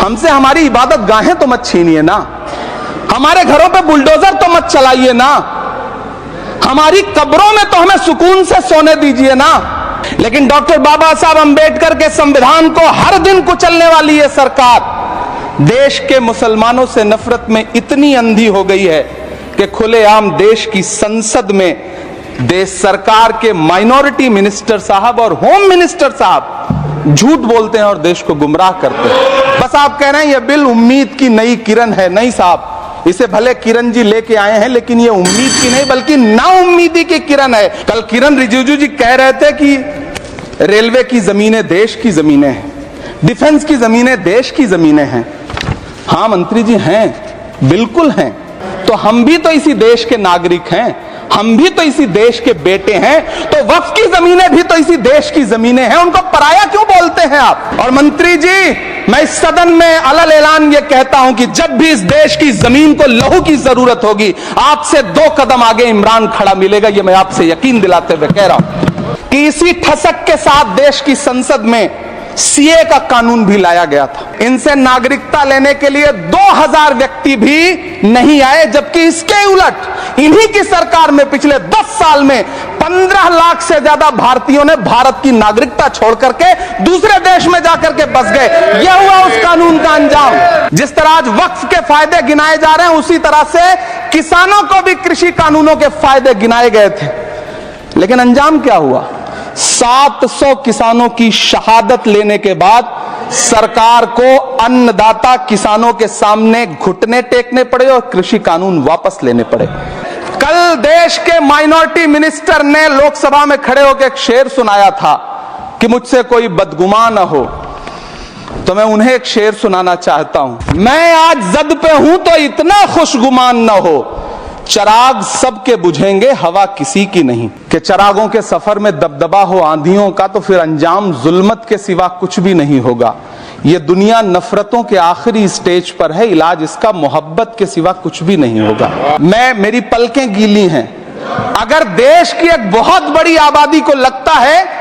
हमसे हमारी इबादत गाहें तो मत छीनिए ना, हमारे घरों पे बुलडोजर तो मत चलाइए ना, हमारी कब्रों में तो हमें सुकून से सोने दीजिए ना। लेकिन डॉक्टर बाबा साहब अंबेडकर के संविधान को हर दिन कुचलने वाली ये सरकार देश के मुसलमानों से नफरत में इतनी अंधी हो गई है कि खुलेआम देश की संसद में देश सरकार के माइनॉरिटी मिनिस्टर साहब और होम मिनिस्टर साहब झूठ बोलते हैं और देश को गुमराह करते हैं। बस आप कह रहे हैं ये बिल उम्मीद की नई किरण है। नहीं साहब, इसे भले किरण जी लेके आए हैं, लेकिन ये उम्मीद की नहीं बल्कि नाउम्मीदी की किरण है। कल किरण रिजिजू जी कह रहे थे कि रेलवे की जमीनें देश की जमीनें हैं, डिफेंस की जमीनें देश की जमीनें हैं। हाँ मंत्री जी हैं, बिल्कुल हैं। तो हम भी तो इसी देश के नागरिक हैं, हम भी तो इसी देश के बेटे हैं, तो वक्फ की जमीनें भी तो इसी देश की जमीनें हैं, उनको पराया क्यों बोलते हैं आप? और मंत्री जी, मैं इस सदन में अलल ऐलान ये कहता हूं कि जब भी इस देश की जमीन को लहू की जरूरत होगी, आपसे 2 कदम आगे इमरान खड़ा मिलेगा। ये मैं आपसे यकीन दिलाते हुए कह रहा हूं कि इसी ठसक के साथ देश की संसद में सीए का कानून भी लाया गया था। इनसे नागरिकता लेने के लिए 2000 व्यक्ति भी नहीं आए, जबकि इसके उलट इन्हीं की सरकार में पिछले 10 साल में 15 लाख से ज्यादा भारतीयों ने भारत की नागरिकता छोड़ करके दूसरे देश में जाकर के बस गए। यह हुआ उस कानून का अंजाम। जिस तरह आज वक्फ के फायदे गिनाए जा रहे हैं, उसी तरह से किसानों को भी कृषि कानूनों के फायदे गिनाए गए थे। लेकिन अंजाम क्या हुआ? 700 किसानों की शहादत लेने के बाद सरकार को अन्नदाता किसानों के सामने घुटने टेकने पड़े और कृषि कानून वापस लेने पड़े। कल देश के माइनॉरिटी मिनिस्टर ने लोकसभा में खड़े होकर एक शेर सुनाया था कि मुझसे कोई बदगुमान न हो, तो मैं उन्हें एक शेर सुनाना चाहता हूं। मैं आज जद पे हूं तो इतना खुशगुमान न हो, चराग सबके बुझेंगे हवा किसी की नहीं। कि चरागों के सफर में दबदबा हो आंधियों का, तो फिर अंजाम जुल्मत के सिवा कुछ भी नहीं होगा। ये दुनिया नफरतों के आखिरी स्टेज पर है, इलाज इसका मोहब्बत के सिवा कुछ भी नहीं होगा। मेरी पलकें गीली हैं। अगर देश की एक बहुत बड़ी आबादी को लगता है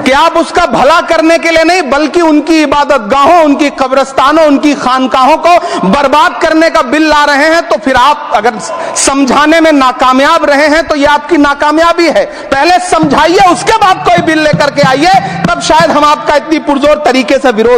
कि आप उसका भला करने के लिए नहीं बल्कि उनकी इबादत गाहों, उनकी कब्रिस्तानों, उनकी खानकाहों को बर्बाद करने का बिल ला रहे हैं, तो फिर आप अगर समझाने में नाकामयाब रहे हैं तो यह आपकी नाकामयाबी है। पहले समझाइए, उसके बाद कोई बिल लेकर के आइए, तब शायद हम आपका इतनी पुरजोर तरीके से विरोध